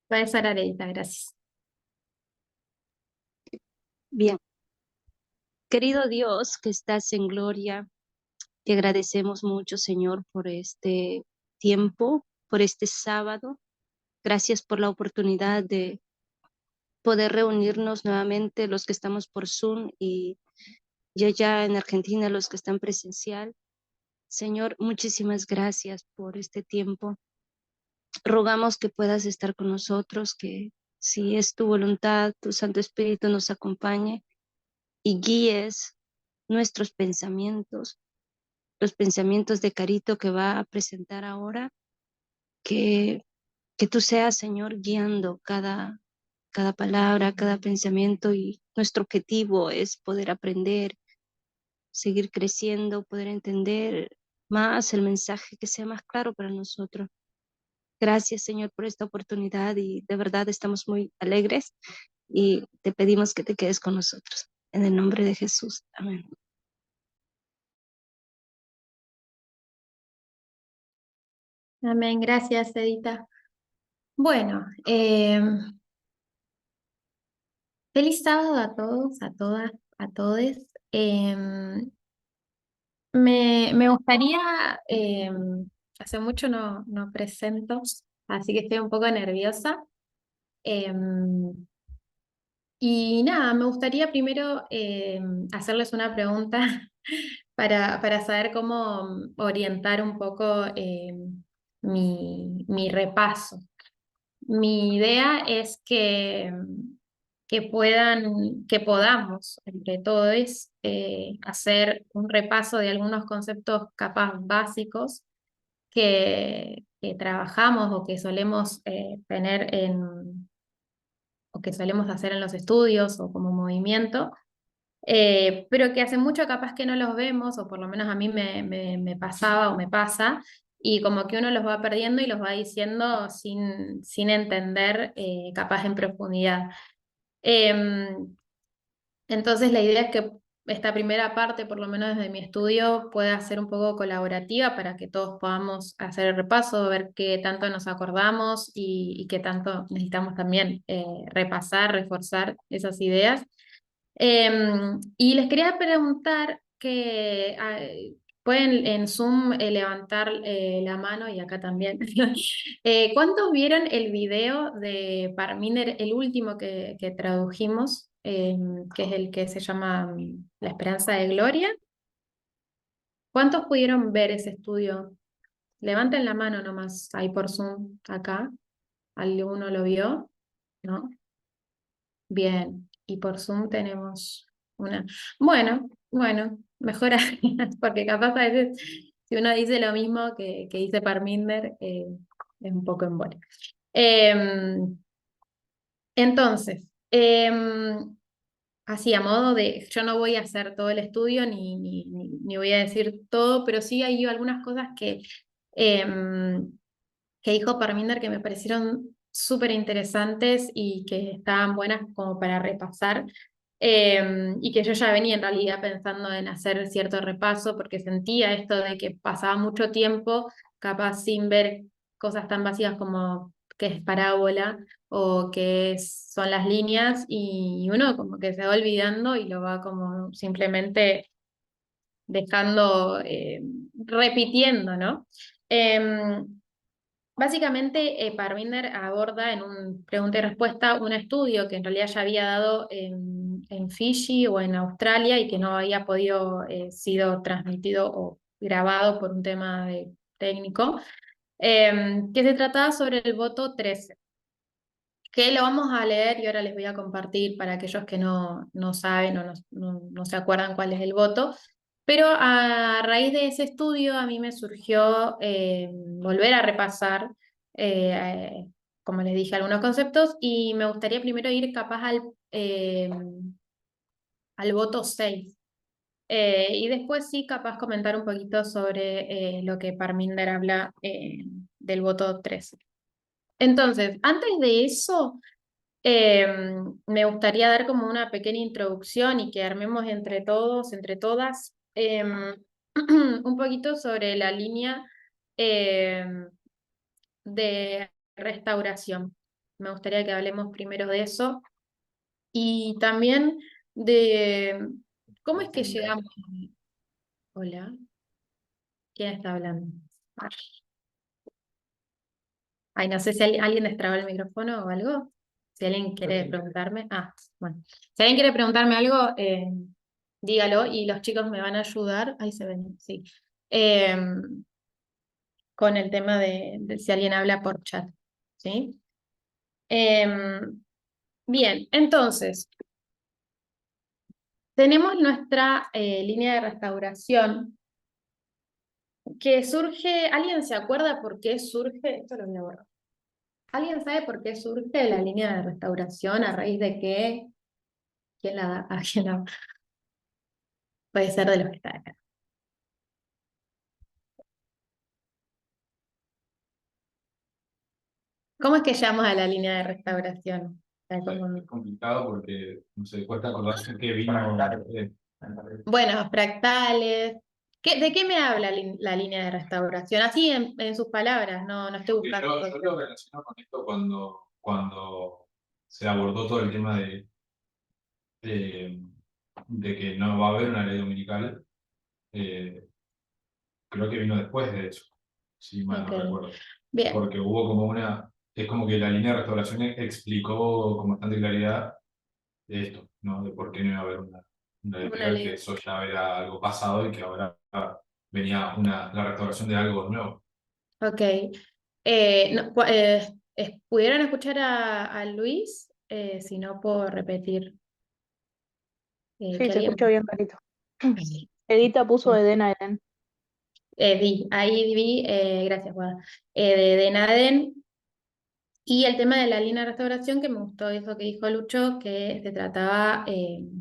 Puedes orar, Edita, gracias. Bien, querido Dios que estás en gloria, te agradecemos mucho, Señor, por este tiempo, por este sábado. Gracias por la oportunidad de poder reunirnos nuevamente los que estamos por Zoom y allá en Argentina los que están presencial. Señor, muchísimas gracias por este tiempo. Rogamos que puedas estar con nosotros, que si es tu voluntad, tu Santo Espíritu nos acompañe y guíes nuestros pensamientos, los pensamientos de Carito que va a presentar ahora, que, que tú seas, Señor, guiando cada palabra, cada pensamiento, y nuestro objetivo es poder aprender, seguir creciendo, poder entender más el mensaje, que sea más claro para nosotros. Gracias, Señor, por esta oportunidad y de verdad estamos muy alegres y te pedimos que te quedes con nosotros. En el nombre de Jesús. Amén. Amén, gracias, Edita. Bueno, feliz sábado a todos, a todas, a todes. Me gustaría, hace mucho no presento, así que estoy un poco nerviosa. Em, y nada, me gustaría primero hacerles una pregunta para saber cómo orientar un poco mi repaso. Mi idea es que podamos, entre todos, hacer un repaso de algunos conceptos capaz básicos que trabajamos o que solemos tener o que solemos hacer en los estudios o como movimiento, pero que hace mucho capaz que no los vemos, o por lo menos a mí me pasaba o me pasa, y como que uno los va perdiendo y los va diciendo sin entender capaz en profundidad. Em, entonces la idea es que esta primera parte, por lo menos desde mi estudio, pueda ser un poco colaborativa para que todos podamos hacer el repaso, ver qué tanto nos acordamos y qué tanto necesitamos también repasar, reforzar esas ideas. Y les quería preguntar que pueden en Zoom levantar la mano y acá también. ¿Cuántos vieron el video de Parminder, el último que tradujimos, que es el que se llama La Esperanza de Gloria? ¿Cuántos pudieron ver ese estudio? Levanten la mano nomás ahí por Zoom, acá. ¿Alguno lo vio? ¿No? Bien, y por Zoom tenemos una. Bueno, mejor porque capaz a veces si uno dice lo mismo que dice Parminder, es un poco en bola. Entonces, así a modo de, yo no voy a hacer todo el estudio ni voy a decir todo, pero sí hay algunas cosas em, que dijo Parminder que me parecieron súper interesantes y que estaban buenas como para repasar. Y que yo ya venía en realidad pensando en hacer cierto repaso porque sentía esto de que pasaba mucho tiempo capaz sin ver cosas tan básicas como qué es parábola o son las líneas, y uno como que se va olvidando y lo va como simplemente dejando, repitiendo, ¿no? Em, Básicamente, Parminder aborda en un pregunta y respuesta un estudio que en realidad ya había dado en Fiji o en Australia y que no había podido sido transmitido o grabado por un tema técnico, que se trataba sobre el voto 13, que lo vamos a leer y ahora les voy a compartir para aquellos que no saben o no se acuerdan cuál es el voto. Pero a raíz de ese estudio a mí me surgió volver a repasar, como les dije, algunos conceptos, y me gustaría primero ir capaz al voto 6. Y después sí capaz comentar un poquito sobre lo que Parminder habla del voto 13. Entonces, antes de eso, me gustaría dar como una pequeña introducción y que armemos entre todos, entre todas, un poquito sobre la línea em, de restauración. me gustaría que hablemos primero de eso y también de cómo es que llegamos. Hola, ¿quién está hablando? Ay, no sé si alguien destrabó el micrófono o algo. Si alguien quiere preguntarme. Ah, bueno. Si alguien quiere preguntarme algo, dígalo y los chicos me van a ayudar. Ahí se ven, sí. Eh, con el tema de si alguien habla por chat. ¿Sí? Eh, bien, entonces, tenemos nuestra línea de restauración que surge. ¿Alguien se acuerda por qué surge? Esto lo voy a borrar. ¿Alguien sabe por qué surge la línea de restauración? ¿A raíz de qué? ¿Quién la da? ¿A quién la puede ser de los que están acá? ¿Cómo es que llamamos a la línea de restauración? O sea, Es complicado porque no sé, cuesta acordarse qué vino. Bueno, fractales. ¿De qué me habla la línea de restauración? Así en sus palabras, no estoy buscando. Yo lo relaciono con esto cuando se abordó todo el tema de, de que no va a haber una ley dominical. eh, Creo que vino después de eso, si mal no Ok, recuerdo. bien. Porque hubo como es como que la línea de restauración explicó con bastante claridad esto, ¿no? De por qué no iba a haber una ley Una dominical, que ley. eso ya era algo pasado y que ahora venía la restauración de algo nuevo. Ok. No, ¿pudieron escuchar a Luis? Si no, puedo repetir. Sí, Que se alguien. escucha bien clarito. Edita puso Eden a Eden. Ahí vi, gracias, Guada, de Naden. Y el tema de la línea de restauración, que me gustó eso que dijo Lucho, que se trataba,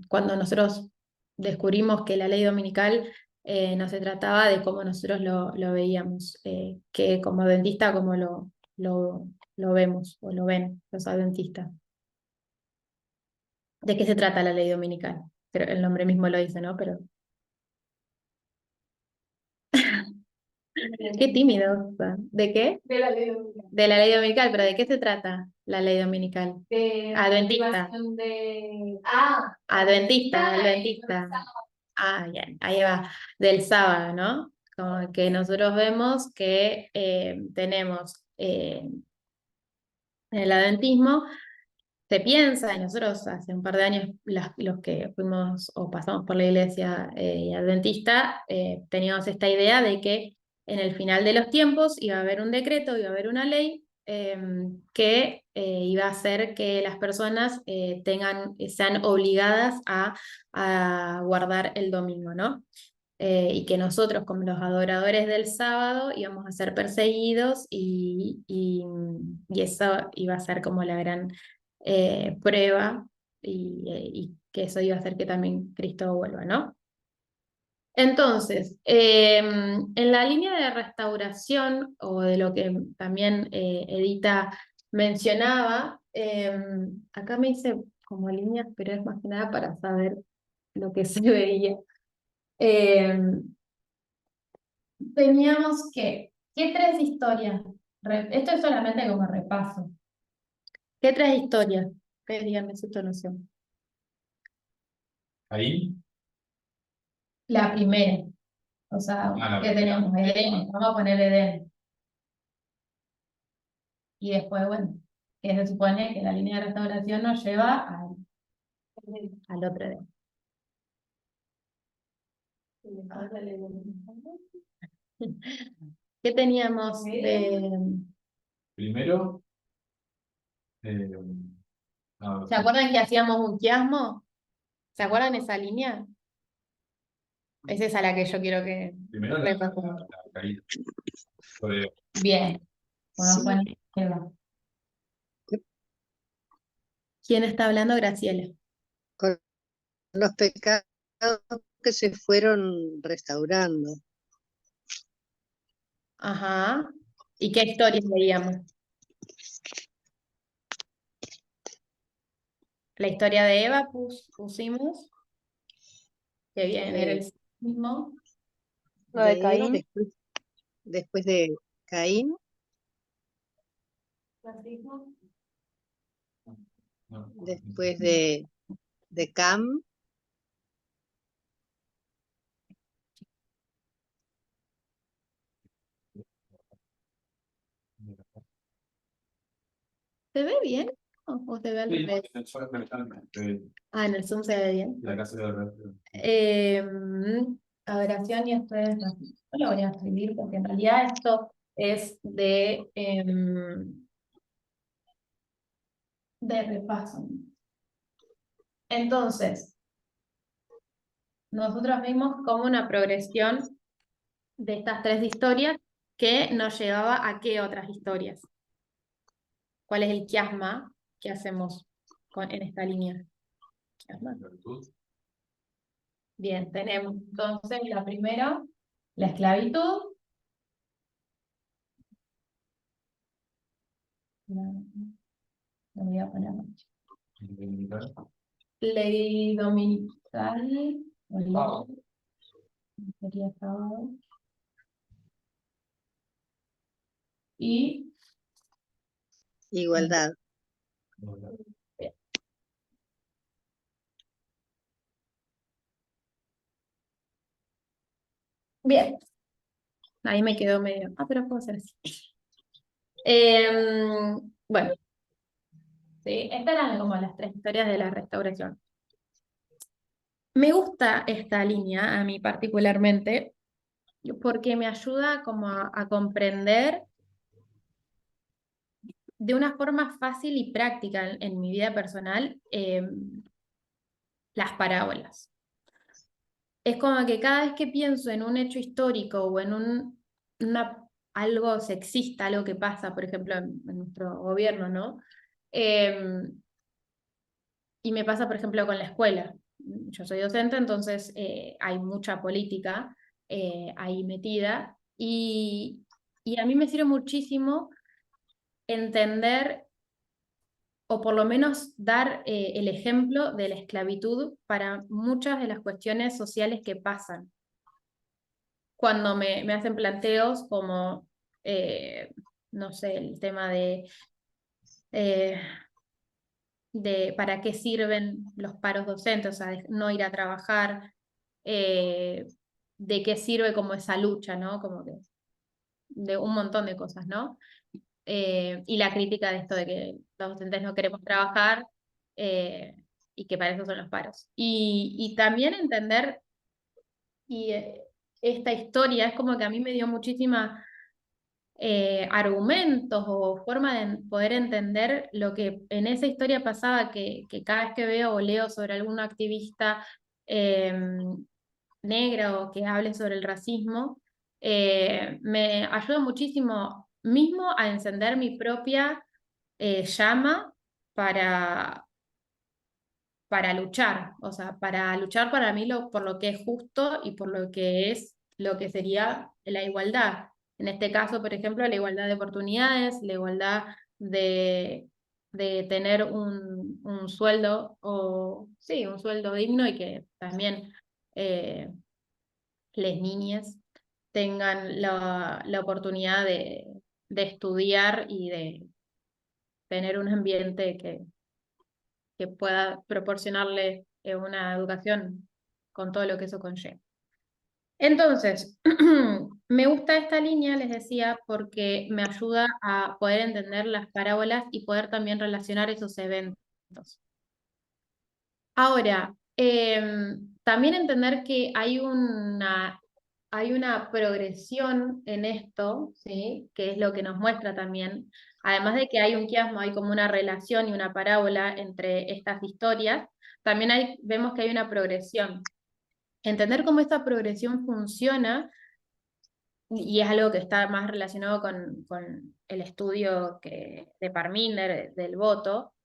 cuando nosotros descubrimos que la ley dominical no se trataba de cómo nosotros lo veíamos, que como adventista, como lo vemos o lo ven los adventistas. ¿De qué se trata la ley dominical? Pero el nombre mismo lo dice, ¿no? Pero qué tímido. O sea, ¿de qué? De la ley dominical. De la ley dominical, pero ¿de qué se trata la ley dominical? De adventista. Adventista. Ah, bien, ahí va. Del sábado, ¿no? Como que nosotros vemos que tenemos en el adventismo. Se piensa, y nosotros hace un par de años, los que fuimos o pasamos por la iglesia adventista, teníamos esta idea de que en el final de los tiempos iba a haber un decreto, iba a haber una ley que iba a hacer que las personas sean obligadas a guardar el domingo, ¿no? Y que nosotros, como los adoradores del sábado, íbamos a ser perseguidos y eso iba a ser como la gran prueba y que eso iba a hacer que también Cristo vuelva, ¿no? Entonces, en la línea de restauración o de lo que también Edita mencionaba, acá me hice como líneas, pero es más que nada para saber lo que se veía. Teníamos ¿qué tres historias? Esto es solamente como repaso. ¿Qué tres historias? Díganme su noción. Ahí, La primera, o sea, la ¿qué primera. tenemos? Edén, vamos a poner Edén. Y después, bueno, que se supone que la línea de restauración nos lleva al otro Edén. ¿Qué teníamos de... Primero, eh, a ¿Se acuerdan que hacíamos un quiasmo? ¿Se acuerdan esa línea? Es esa la que yo quiero que primero repasemos. la caída. Sobre- Bien, bueno, Sí, Juan, Eva. ¿Quién está hablando? Graciela. con los pecados que se fueron restaurando. Ajá. ¿Y qué historias veíamos? La historia de Eva pusimos, que bien, era eh, el mismo. La de de Eva, Caín. después de Caín, Después de Cam, ¿Se ve bien? ¿O se ve al Sí, revés? Ah, en el Zoom se ve bien. la casa de la Adoración y esto es racismo. No lo voy a escribir porque en realidad esto es de repaso. Entonces, nosotros vimos como una progresión de estas tres historias que nos llevaba a qué otras historias. ¿Cuál es el quiasma que hacemos en esta línea? Quiasma. Bien, tenemos entonces la primera, la esclavitud. Lo voy a poner. Ley dominical. Sería sábado. Y igualdad. bien. Ahí me quedó medio. Ah, pero puedo hacer así. Bueno, ¿sí? Estas eran como las tres historias de la restauración. Me gusta esta línea, a mí particularmente, porque me ayuda como a comprender de una forma fácil y práctica en mi vida personal las parábolas. Es como que cada vez que pienso en un hecho histórico o en algo sexista, algo que pasa, por ejemplo, en nuestro gobierno, ¿no? Y me pasa, por ejemplo, con la escuela. Yo soy docente, entonces hay mucha política ahí metida. Y a mí me sirve muchísimo entender, o por lo menos dar el ejemplo de la esclavitud para muchas de las cuestiones sociales que pasan. Cuando me hacen planteos como, no sé, el tema de para qué sirven los paros docentes, o sea, de no ir a trabajar, de qué sirve como esa lucha, ¿no? Como que de un montón de cosas, ¿no? Y la crítica de esto de que los docentes no queremos trabajar y que para eso son los paros. Y también entender, y esta historia es como que a mí me dio muchísima argumentos o forma de poder entender lo que en esa historia pasaba, que cada vez que veo o leo sobre algún activista negra o que hable sobre el racismo, me ayuda muchísimo mismo a encender mi propia llama para luchar, o sea, para luchar para mí por lo que es justo y por lo que es lo que sería la igualdad. En este caso, por ejemplo, la igualdad de oportunidades, la igualdad de tener un sueldo, o sí, un sueldo digno y que también las niñas tengan la oportunidad de estudiar y de tener un ambiente que pueda proporcionarle una educación con todo lo que eso conlleva. Entonces, me gusta esta línea, les decía, porque me ayuda a poder entender las parábolas y poder también relacionar esos eventos. Ahora, también entender que hay una progresión en esto, ¿sí? Que es lo que nos muestra también, además de que hay un quiasmo, hay como una relación y una parábola entre estas historias, también vemos que hay una progresión. Entender cómo esta progresión funciona, y es algo que está más relacionado con el estudio de Parminder, del voto,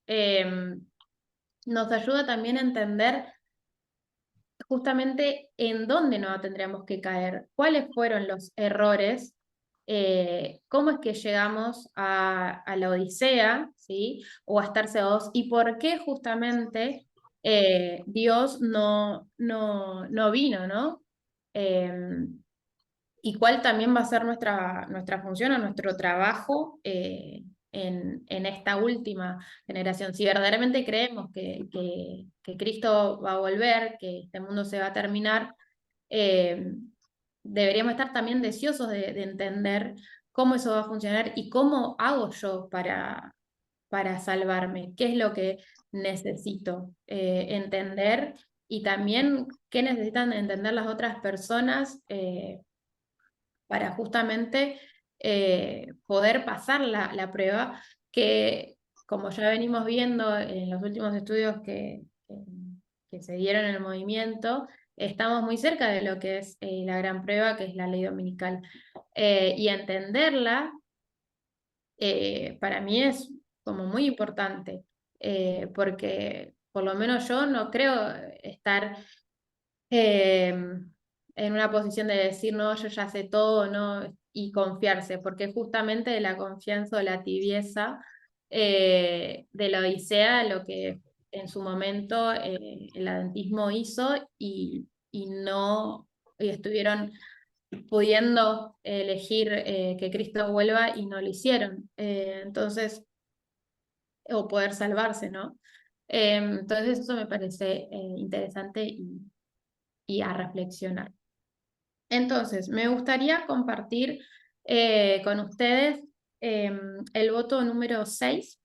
nos ayuda también a entender justamente en dónde no tendríamos que caer, cuáles fueron los errores, cómo es que llegamos a la Odisea, ¿sí? O a estar cegados, y por qué justamente Dios no vino, ¿no? Y cuál también va a ser nuestra función o nuestro trabajo en en esta última generación. Si verdaderamente creemos que Cristo va a volver, que este mundo se va a terminar, deberíamos estar también deseosos de entender cómo eso va a funcionar y cómo hago yo para salvarme, qué es lo que necesito entender y también qué necesitan entender las otras personas para justamente poder pasar la prueba que, como ya venimos viendo en los últimos estudios que se dieron en el movimiento, estamos muy cerca de lo que es la gran prueba, que es la ley dominical. Y entenderla para mí es como muy importante, porque por lo menos yo no creo estar en una posición de decir, no, yo ya sé todo, ¿no? Y confiarse, porque justamente de la confianza o la tibieza de la Odisea, lo que en su momento el adventismo hizo y no, y estuvieron pudiendo elegir que Cristo vuelva y no lo hicieron. Entonces, o poder salvarse, ¿no? Entonces eso me parece interesante y a reflexionar. Entonces, me gustaría compartir con ustedes el voto número 6.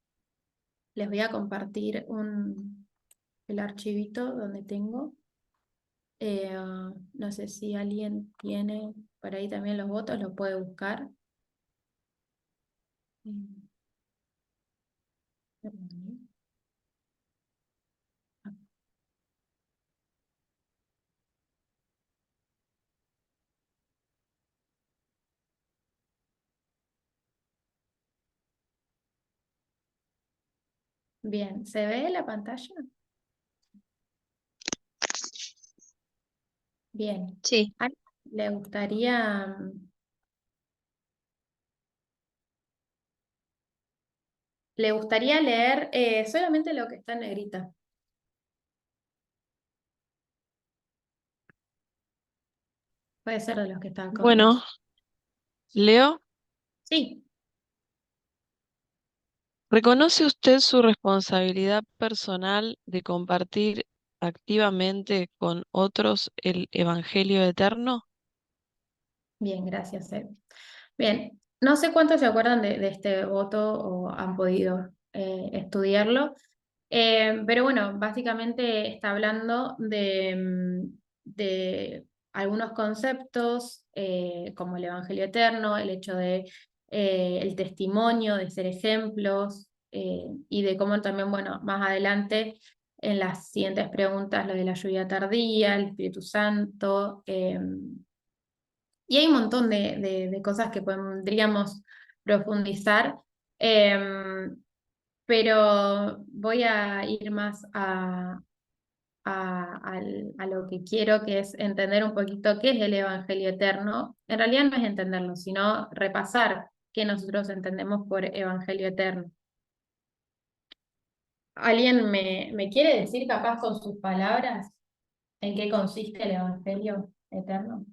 Les voy a compartir el archivito donde tengo. No sé si alguien tiene por ahí también los votos, lo puede buscar. Perdón. Bien, ¿se ve la pantalla? Bien. Sí. ¿A alguien le gustaría leer solamente lo que está en negrita? Puede ser de los que están con... Bueno, Leo, Sí, ¿reconoce usted su responsabilidad personal de compartir activamente con otros el Evangelio eterno? bien, gracias. Bien, no sé cuántos se acuerdan de este voto o han podido estudiarlo, pero bueno, básicamente está hablando de algunos conceptos como el Evangelio eterno, el hecho de el testimonio, de ser ejemplos y de cómo también, bueno, más adelante en las siguientes preguntas, lo de la lluvia tardía, el Espíritu Santo. Y hay un montón de cosas que podríamos profundizar, pero voy a ir más a lo que quiero, que es entender un poquito qué es el Evangelio eterno. En realidad no es entenderlo, sino repasar qué nosotros entendemos por Evangelio eterno. ¿Alguien me quiere decir, capaz con sus palabras, en qué consiste el Evangelio eterno?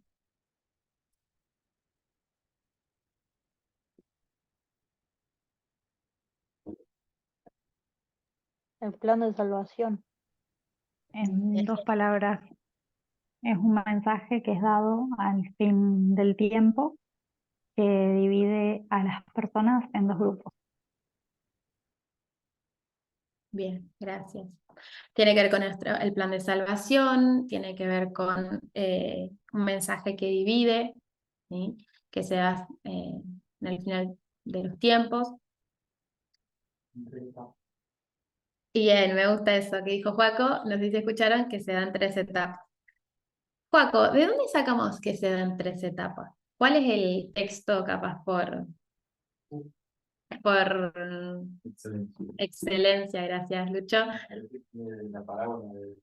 El plan de salvación. En dos palabras, es un mensaje que es dado al fin del tiempo que divide a las personas en dos grupos. Bien, gracias. Tiene que ver con el plan de salvación, tiene que ver con un mensaje que divide, ¿sí? Que se da en el final de los tiempos. Y bien, me gusta eso que dijo Joaco, no sé si escucharon, que se dan 3 etapas. Joaco, ¿de dónde sacamos que se dan 3 etapas? ¿Cuál es el texto capaz por Excelente. excelencia? Gracias, Lucho. La parábola de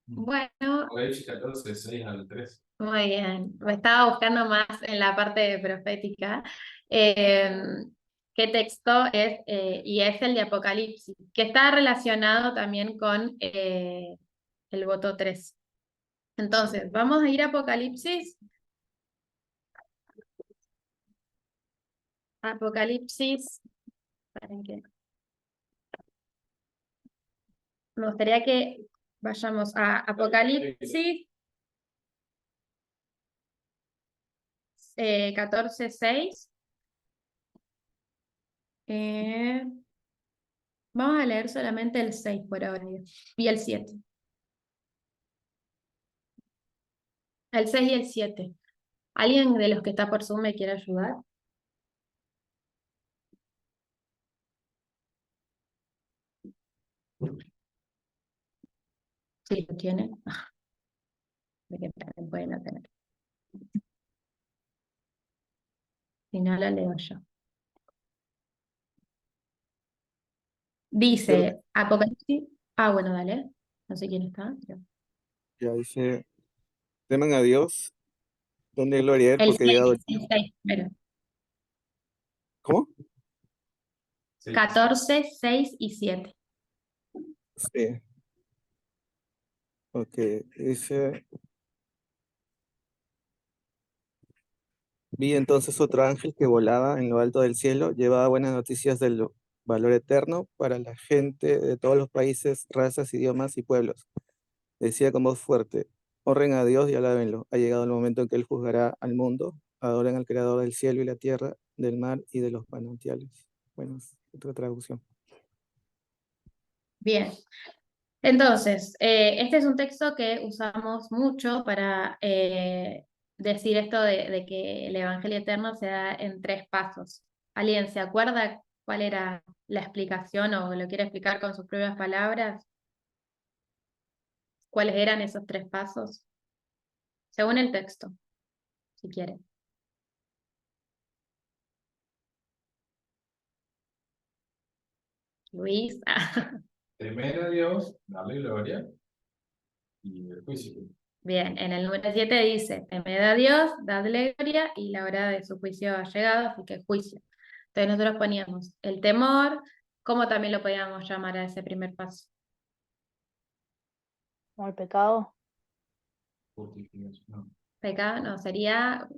Bueno, Apocalipsis 14, 6 al 3. muy bien, me estaba buscando más en la parte profética. ¿Qué texto es? Y es el de Apocalipsis, que está relacionado también con el voto 3. Entonces, vamos a ir a Apocalipsis Apocalipsis. ¿Saben qué? Me gustaría que vayamos a Apocalipsis 14:6. Vamos a leer solamente el 6 por ahora y el 7. El 6 y el 7. ¿Alguien de los que está por Zoom me quiere ayudar? Sí, lo tiene. De que también pueden no tener. Si no, la leo yo. Dice Apocalipsis. Ah, bueno, dale. No sé quién está. Ya dice, teman a Dios, denle gloria a Él El porque ha llegado el 6, el 6, pero ¿Cómo? 14, 6 y 7. Sí. Ok, dice, vi entonces otro ángel que volaba en lo alto del cielo, llevaba buenas noticias del valor eterno para la gente de todos los países, razas, idiomas y pueblos. Decía con voz fuerte, honren a Dios y alábenlo. Ha llegado el momento en que Él juzgará al mundo. Adoren al Creador del cielo y la tierra, del mar y de los manantiales. Bueno, es otra traducción. Bien. Entonces, este es un texto que usamos mucho para decir esto de que el Evangelio eterno se da en 3 pasos. ¿Alguien se acuerda cuál era la explicación o lo quiere explicar con sus propias palabras? ¿Cuáles eran esos 3 pasos? Según el texto, si quieren. Luis. Temer a Dios, darle gloria y el juicio. Bien, en el número 7 dice, temed a Dios, dadle gloria y la hora de su juicio ha llegado, así que juicio. Entonces nosotros poníamos el temor, ¿cómo también lo podíamos llamar a ese primer paso? Como el pecado. Justificación. Pecado, no, sería,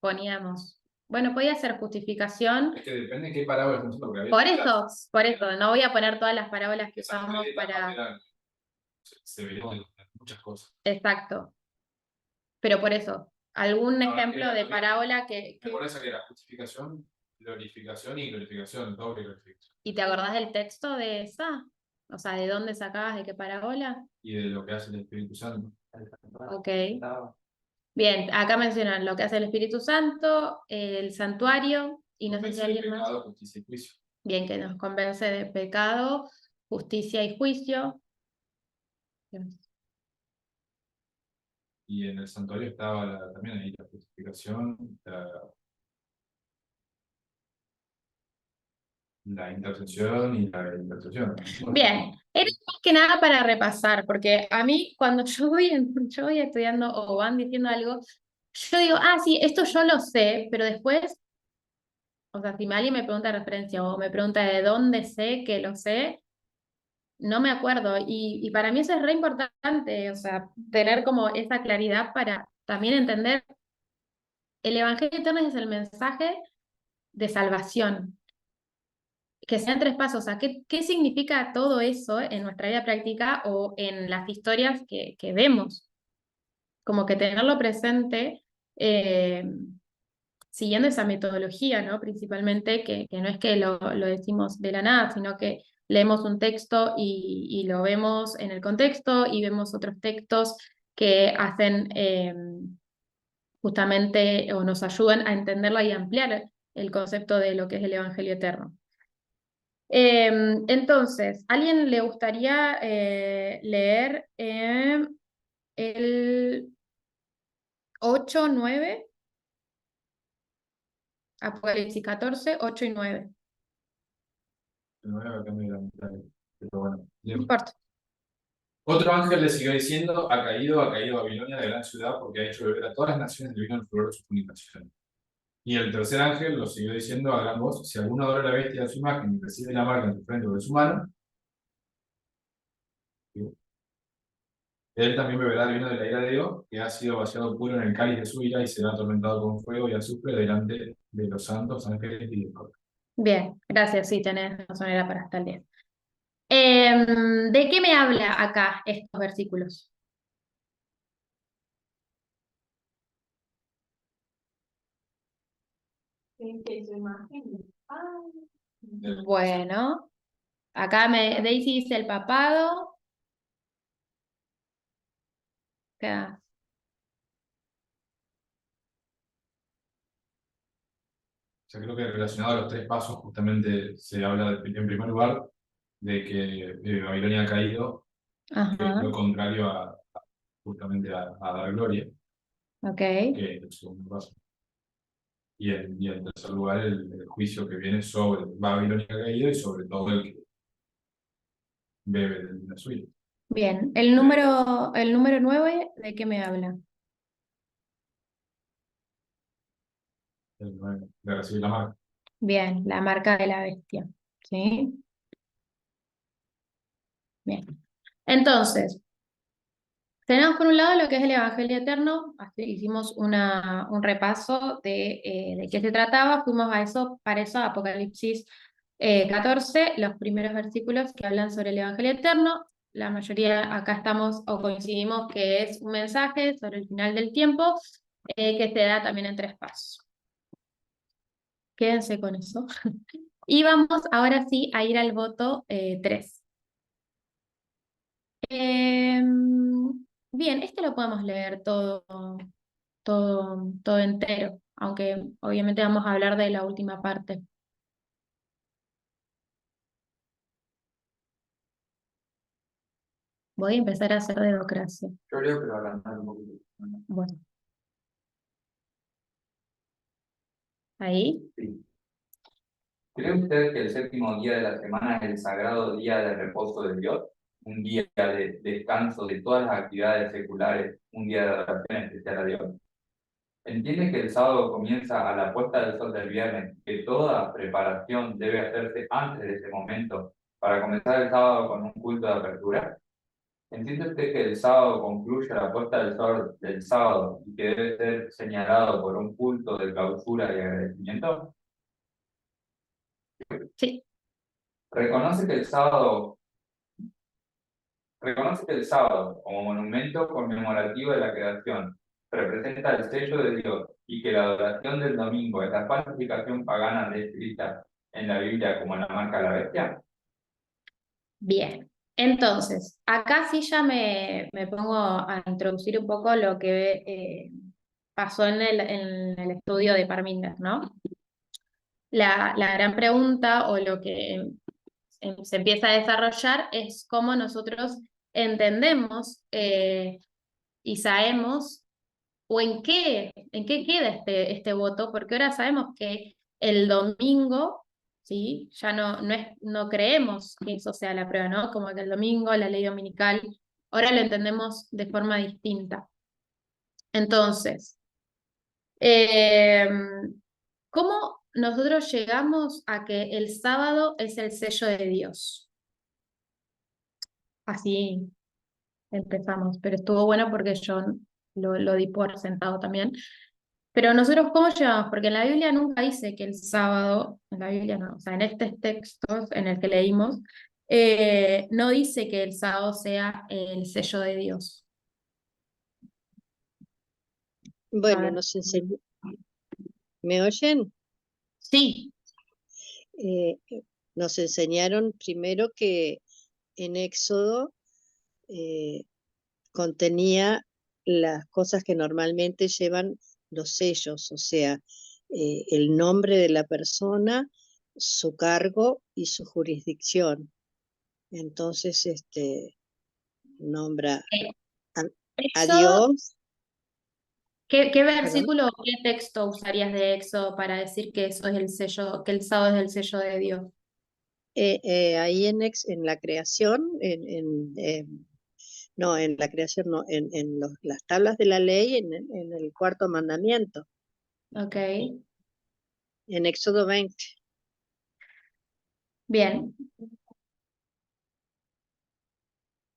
poníamos, bueno, podía ser justificación. Es que depende de qué parábolas nosotros, porque había Por eso, no voy a poner todas las parábolas que esas usamos etapas para... se veían de muchas cosas. Exacto, pero por eso, algún Ahora, ejemplo de parábola que... Me acuerdo que era justificación, glorificación y glorificación, doble glorificación. ¿Y te acordás del texto de esa? O sea, ¿de dónde sacabas, de qué parábola? Y de lo que hace el Espíritu Santo. Ok. Bien, acá mencionan lo que hace el Espíritu Santo, el santuario, y no sé si alguien más. Pecado, justicia y juicio. Bien, que nos convence de pecado, justicia y juicio. Y en el santuario estaba también ahí la justificación, la intercesión y la intercesión. Bien, era más que nada para repasar, porque a mí cuando yo voy estudiando o van diciendo algo, yo digo, ah, sí, esto yo lo sé, pero después, o sea, si alguien me pregunta referencia o me pregunta de dónde sé que lo sé, no me acuerdo. Y para mí eso es re importante, o sea, tener como esa claridad para también entender el Evangelio eterno es el mensaje de salvación, que sean 3 pasos. O sea, ¿qué significa todo eso en nuestra vida práctica o en las historias que vemos? Como que tenerlo presente, eh, siguiendo esa metodología, ¿no? Principalmente, que no es que lo decimos de la nada, sino que leemos un texto y lo vemos en el contexto y vemos otros textos que hacen justamente o nos ayudan a entenderla y ampliar el concepto de lo que es el Evangelio eterno. Entonces, ¿alguien le gustaría leer el 8, 9? Apocalipsis 14, 8 y 9. No voy a cambiar la mitad, pero bueno. No importa. Otro ángel le siguió diciendo, ha caído Babilonia, la gran ciudad, porque ha hecho beber a todas las naciones del vino del furor de su fornicación. Y el tercer ángel lo siguió diciendo a gran voz, si alguno adora a la bestia de su imagen y recibe la marca en su frente o de su mano, Él también beberá el vino de la ira de Dios, que ha sido vaciado puro en el cáliz de su ira y será atormentado con fuego y azufre delante de los santos ángeles y de Dios. Bien, gracias, sí, tenés razón, era para hasta el 10. ¿De qué me habla acá estos versículos? Bueno, acá Daisy dice el papado. Acá. Yo creo que relacionado a los tres pasos, justamente se habla, en primer lugar, de que Babilonia ha caído, que es Ajá, lo contrario justamente a dar gloria, ok. que es el segundo paso. Y en tercer lugar, el juicio que viene sobre Babilonia que ha caído y sobre todo el que bebe del vino suyo, Bien, el número 9, ¿de qué me habla? de recibir la marca. Bien, la marca de la bestia. ¿Sí? Bien. Entonces, tenemos por un lado lo que es el Evangelio Eterno, así hicimos un repaso de qué se trataba, fuimos para eso a Apocalipsis 14, los primeros versículos que hablan sobre el Evangelio Eterno. La mayoría acá estamos o coincidimos que es un mensaje sobre el final del tiempo que se da también en tres pasos. Quédense con eso. Y vamos ahora sí a ir al voto 3. Bien, este lo podemos leer todo entero, aunque obviamente vamos a hablar de la última parte. Voy a empezar a hacer democracia. Yo creo que lo agrandar un poquito. Bueno, ahí. Sí. ¿Cree usted que el séptimo día de la semana es el sagrado día de reposo de Dios? Un día de descanso de todas las actividades seculares, un día de adoración especial a Dios. Entiende que el sábado comienza a la puesta del sol del viernes, que toda preparación debe hacerse antes de ese momento para comenzar el sábado con un culto de apertura. ¿Entiende usted que el sábado concluye la puesta del sol del sábado y que debe ser señalado por un culto de clausura y agradecimiento? Sí, Reconoce que el sábado, como monumento conmemorativo de la creación, representa el sello de Dios y que la adoración del domingo es la falsificación pagana descrita en la Biblia como la marca de la bestia. bien. Entonces, acá sí ya me pongo a introducir un poco lo que pasó en el estudio de Parminder, ¿no? La gran pregunta o lo que se empieza a desarrollar es cómo nosotros entendemos y sabemos o en qué queda este voto, porque ahora sabemos que el domingo, ¿sí? Ya no creemos que eso sea la prueba, ¿no? Como que el domingo, la ley dominical, ahora lo entendemos de forma distinta. Entonces, eh, ¿cómo nosotros llegamos a que el sábado es el sello de Dios? Así empezamos, pero estuvo bueno porque yo lo di por sentado también. Pero nosotros, ¿cómo llegamos? Porque en la Biblia nunca dice que el sábado, en la Biblia no, o sea, en estos textos en el que leímos, no dice que el sábado sea el sello de Dios. A Bueno, ver. ¿me oyen? Sí, Eh, nos enseñaron primero que en Éxodo contenía las cosas que normalmente llevan los sellos, o sea, el nombre de la persona, su cargo y su jurisdicción. Entonces, nombra a, a Éxodo, Dios, ¿qué perdón, versículo o qué texto usarías de Éxodo para decir que eso es el sello, que el sábado es el sello de Dios? ahí en la creación, no, en la creación no, las tablas de la ley, en el cuarto mandamiento, Ok, en Éxodo 20. bien.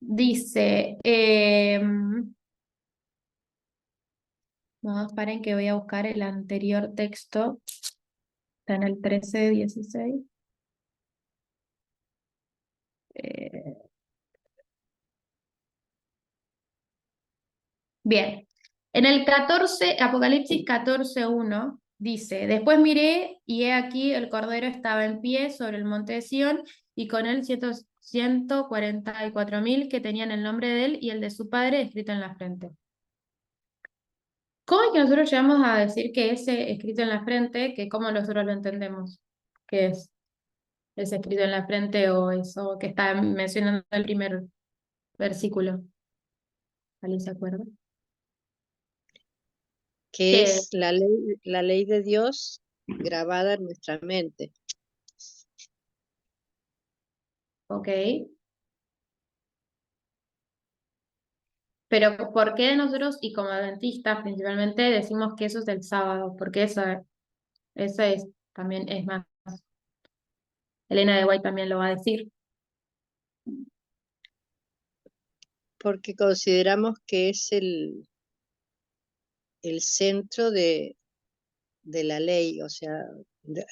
Dice, no, paren que voy a buscar el anterior texto. Está en el 13:16. Bien, en el 14, Apocalipsis 14:1 dice, después miré y he aquí el Cordero estaba en pie sobre el monte de Sión y con él 144.000 que tenían el nombre de él y el de su padre escrito en la frente. ¿Cómo es que nosotros llegamos a decir que ese escrito en la frente, que cómo nosotros lo entendemos? ¿Qué es ese escrito en la frente o eso que está mencionando el primer versículo? ¿Alguien se acuerda? Que ¿Qué? es la ley de Dios grabada en nuestra mente. Ok. Pero ¿por qué nosotros y como adventistas principalmente decimos que eso es del sábado? Porque eso es también es más. Elena de White también lo va a decir. Porque consideramos que es el centro de la ley, o sea,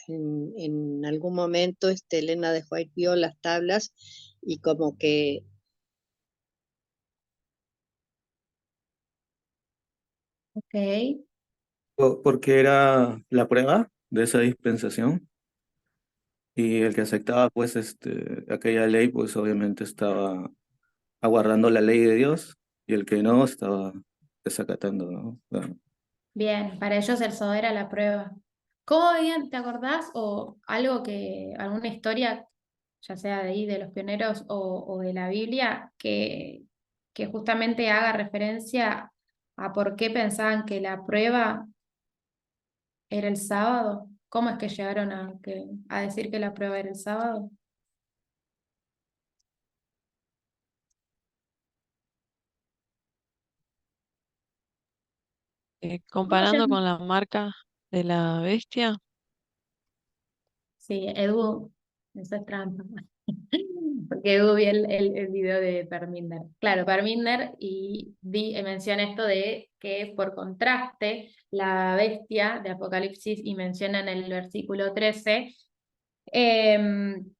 en algún momento Elena de White vio las tablas y como que Ok. Porque era la prueba de esa dispensación y el que aceptaba pues aquella ley pues obviamente estaba aguardando la ley de Dios y el que no estaba desacatando, ¿no? Claro. Bien, para ellos el SOA era la prueba. ¿Cómo bien te acordás? O algo alguna historia, ya sea de ahí, de los pioneros o de la Biblia, que justamente haga referencia a por qué pensaban que la prueba era el sábado. ¿Cómo es que llegaron a decir que la prueba era el sábado? ¿Cómo Comparando llegan? con la marca de la bestia, Sí, Edu, eso es trampa. Porque Edu vi el video de Parminder. Claro, Parminder menciona esto de que por contraste, la bestia de Apocalipsis, y menciona en el versículo 13, en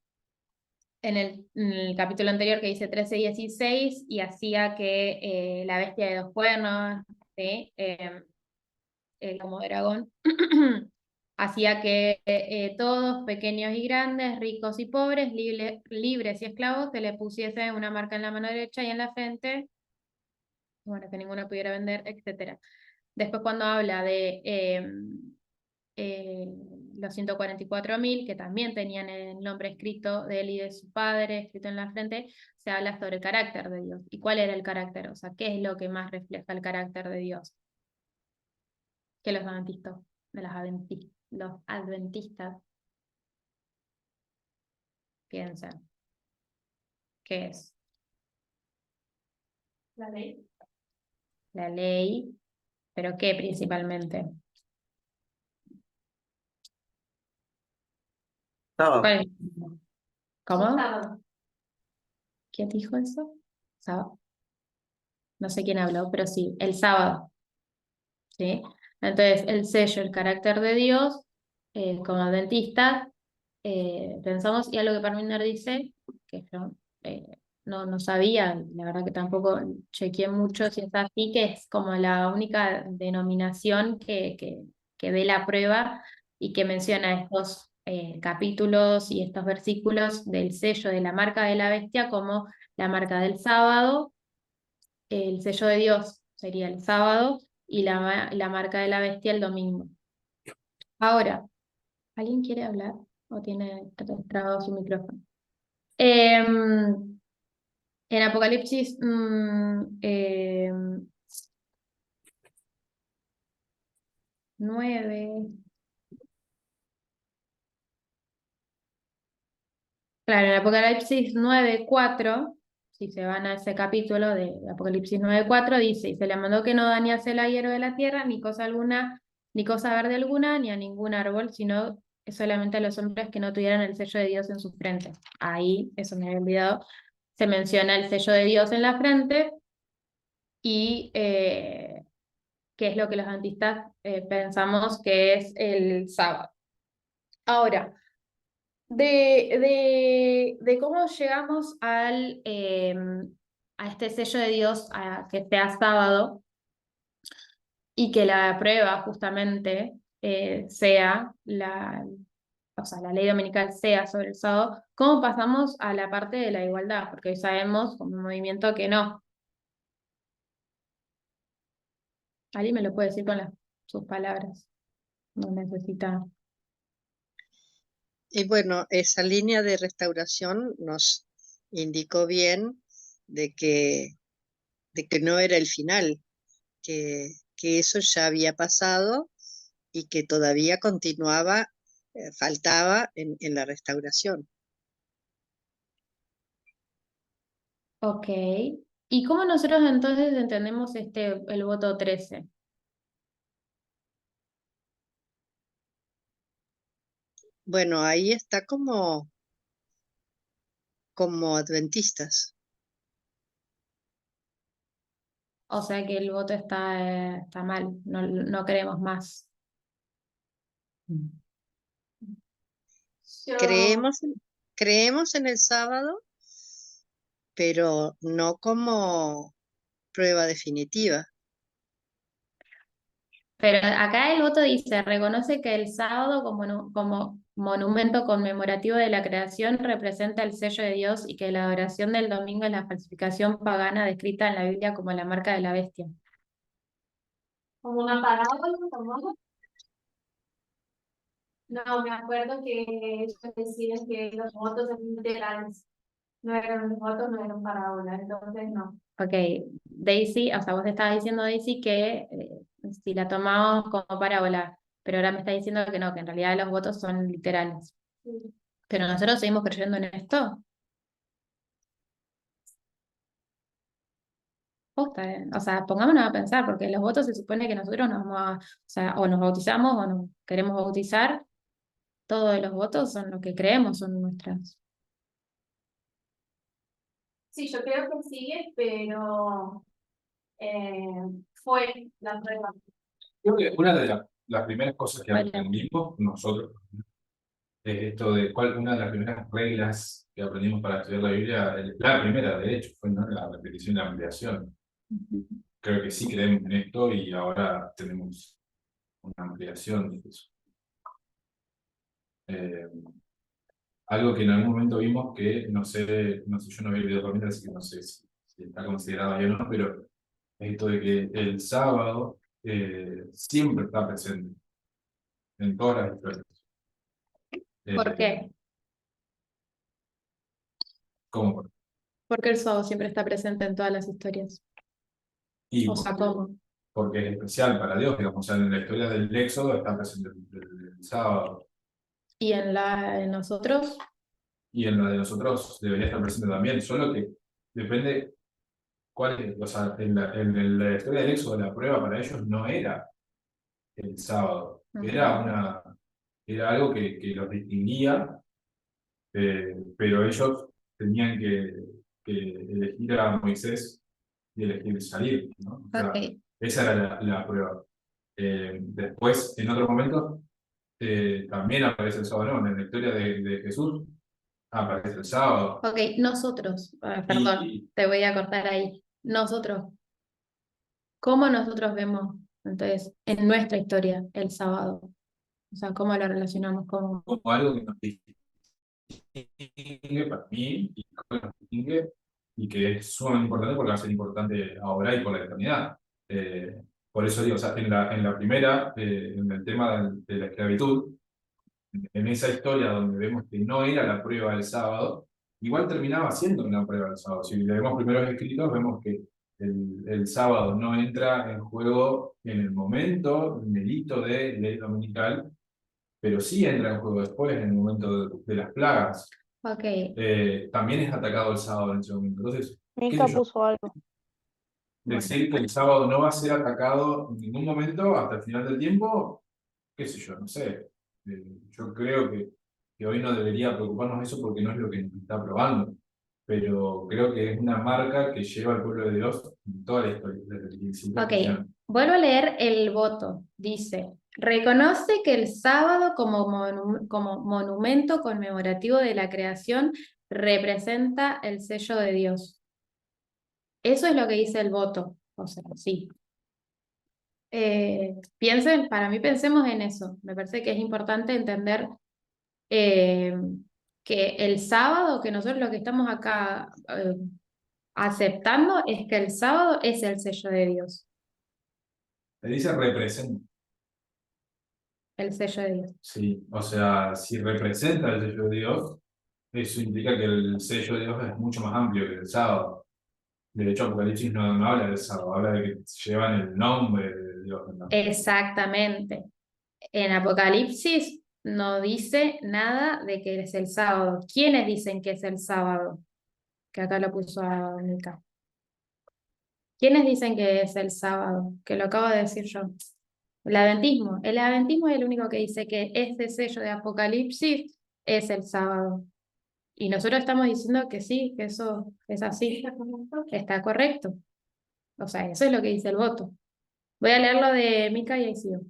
el capítulo anterior que dice 13:16, y hacía que la bestia de dos cuernos, ¿sí? Como dragón, hacía que todos, pequeños y grandes, ricos y pobres, libres y esclavos, se le pusiese una marca en la mano derecha y en la frente, bueno, que ninguna pudiera vender, etcétera. Después cuando habla de eh, los 144.000, que también tenían el nombre escrito de él y de su padre, escrito en la frente, se habla sobre el carácter de Dios. ¿Y cuál era el carácter? O sea, ¿qué es lo que más refleja el carácter de Dios? Que los adventistas, los adventistas piensan que es la ley. La ley, pero ¿qué principalmente? Sábado. ¿Cuál es? ¿Cómo? Sábado. ¿Quién dijo eso? Sábado. No sé quién habló, pero sí, el sábado. ¿Sí? Entonces, el sello, el carácter de Dios, como adventistas, pensamos, y algo que Parminder dice, que yo no sabía, la verdad que tampoco chequeé mucho si es así, que es como la única denominación que ve la prueba y que menciona estos capítulos y estos versículos del sello de la marca de la bestia como la marca del sábado, el sello de Dios sería el sábado y la marca de la bestia el domingo. Ahora, ¿alguien quiere hablar o tiene trabado su micrófono? En Apocalipsis 9, claro, en Apocalipsis 9:4, si se van a ese capítulo de Apocalipsis 9:4, dice, y se le mandó que no dañase la hierba de la tierra, ni cosa alguna, ni cosa verde alguna, ni a ningún árbol, sino solamente a los hombres que no tuvieran el sello de Dios en su frente. Ahí, eso me había olvidado, se menciona el sello de Dios en la frente y que es lo que los adventistas pensamos que es el sábado. Ahora, de cómo llegamos a este sello de Dios, a que sea sábado, y que la prueba justamente sea o sea, la ley dominical sea sobre el sábado, ¿cómo pasamos a la parte de la igualdad? Porque hoy sabemos como movimiento que no. ¿Alguien me lo puede decir con sus palabras? No necesita. Y bueno, esa línea de restauración nos indicó bien de que, de que no era el final, que eso ya había pasado y que todavía continuaba, faltaba en la restauración. Ok. ¿Y cómo nosotros entonces entendemos el voto 13? Bueno, ahí está como adventistas. O sea que el voto está mal, no queremos más. Creemos, creemos en el sábado, pero no como prueba definitiva. Pero acá el voto dice, reconoce que el sábado como monumento conmemorativo de la creación representa el sello de Dios y que la adoración del domingo es la falsificación pagana descrita en la Biblia como la marca de la bestia. Como una parábola, ¿no? No, me acuerdo que ellos decían que los votos eran literales, no eran los votos, no eran parábolas, entonces no. Ok, Daisy, o sea, vos te estabas diciendo, Daisy, que si la tomamos como parábola, pero ahora me está diciendo que no, que en realidad los votos son literales. Sí. Pero nosotros seguimos creyendo en esto. Posta, o sea, pongámonos a pensar, porque los votos se supone que nosotros nos vamos o sea, o nos bautizamos o nos queremos bautizar, todos los votos son lo que creemos, son nuestras. Sí, yo creo que sigue, pero fue la prueba. Creo que una de las primeras cosas que Bueno. aprendimos nosotros es esto de una de las primeras reglas que aprendimos para estudiar la Biblia, la primera de hecho, fue, ¿no?, la repetición y la ampliación. Creo que sí creemos en esto y ahora tenemos una ampliación de eso. Algo que en algún momento vimos que, no sé, yo no vi el video también, así que no sé si está considerado ahí o no, pero esto de que el sábado siempre está presente en todas las historias. ¿Por qué? ¿Cómo? Porque el sábado siempre está presente en todas las historias. Y O sea, ¿cómo? porque es especial para Dios, digamos, o sea, en la historia del Éxodo está presente el sábado. ¿Y en nosotros? Y en la de nosotros debería estar presente también, solo que depende cuál es, o sea, en la historia del Éxodo la prueba para ellos no era el sábado, era algo que los distinguía, pero ellos tenían que elegir a Moisés y elegir salir, ¿no? O sea, Ok. esa era la prueba. Después, en otro momento, también aparece el sábado, ¿no? En la historia de Jesús aparece el sábado. Ok, nosotros, perdón, Y te voy a cortar ahí. Nosotros, ¿cómo nosotros vemos entonces en nuestra historia el sábado? O sea, ¿cómo lo relacionamos con... como algo que nos distingue para mí y que nos distingue y que es sumamente importante porque va a ser importante ahora y por la eternidad. Por eso digo, o sea, en la primera, en el tema de la esclavitud, en esa historia donde vemos que no era la prueba del sábado, igual terminaba siendo una prueba del sábado. Si leemos primeros escritos, vemos que el sábado no entra en juego en el momento, en el hito de ley dominical, pero sí entra en juego después, en el momento de las plagas. Ok, También es atacado el sábado en ese momento. Entonces, qué Mica sé yo, puso algo. decir que el sábado no va a ser atacado en ningún momento hasta el final del tiempo, qué sé yo, no sé. Yo creo que hoy no debería preocuparnos de eso porque no es lo que nos está probando. pero creo que es una marca que lleva al pueblo de Dios en toda la historia, desde el principio Ok, hasta el final. vuelvo a leer el voto. Dice, reconoce que el sábado como monumento conmemorativo de la creación representa el sello de Dios. Eso es lo que dice el voto. O sea, sí. Para mí pensemos en eso. Me parece que es importante entender eh, que el sábado, que nosotros lo que estamos acá aceptando es que el sábado es el sello de Dios, Le dice representa, el sello de Dios. sí, o sea, si representa el sello de Dios, eso implica que el sello de Dios es mucho más amplio que el sábado. De hecho, Apocalipsis no habla del sábado, habla de que llevan el nombre de Dios, ¿no? Exactamente. En Apocalipsis no dice nada de que es el sábado. ¿Quiénes dicen que es el sábado? Que acá lo puso a Mica. ¿Quiénes dicen que es el sábado? Que lo acabo de decir yo. El adventismo. El adventismo es el único que dice que este sello de Apocalipsis es el sábado. Y nosotros estamos diciendo que sí, que eso es así. Está correcto. O sea, eso es lo que dice el voto. Voy a leer lo de Mica y ahí sigo.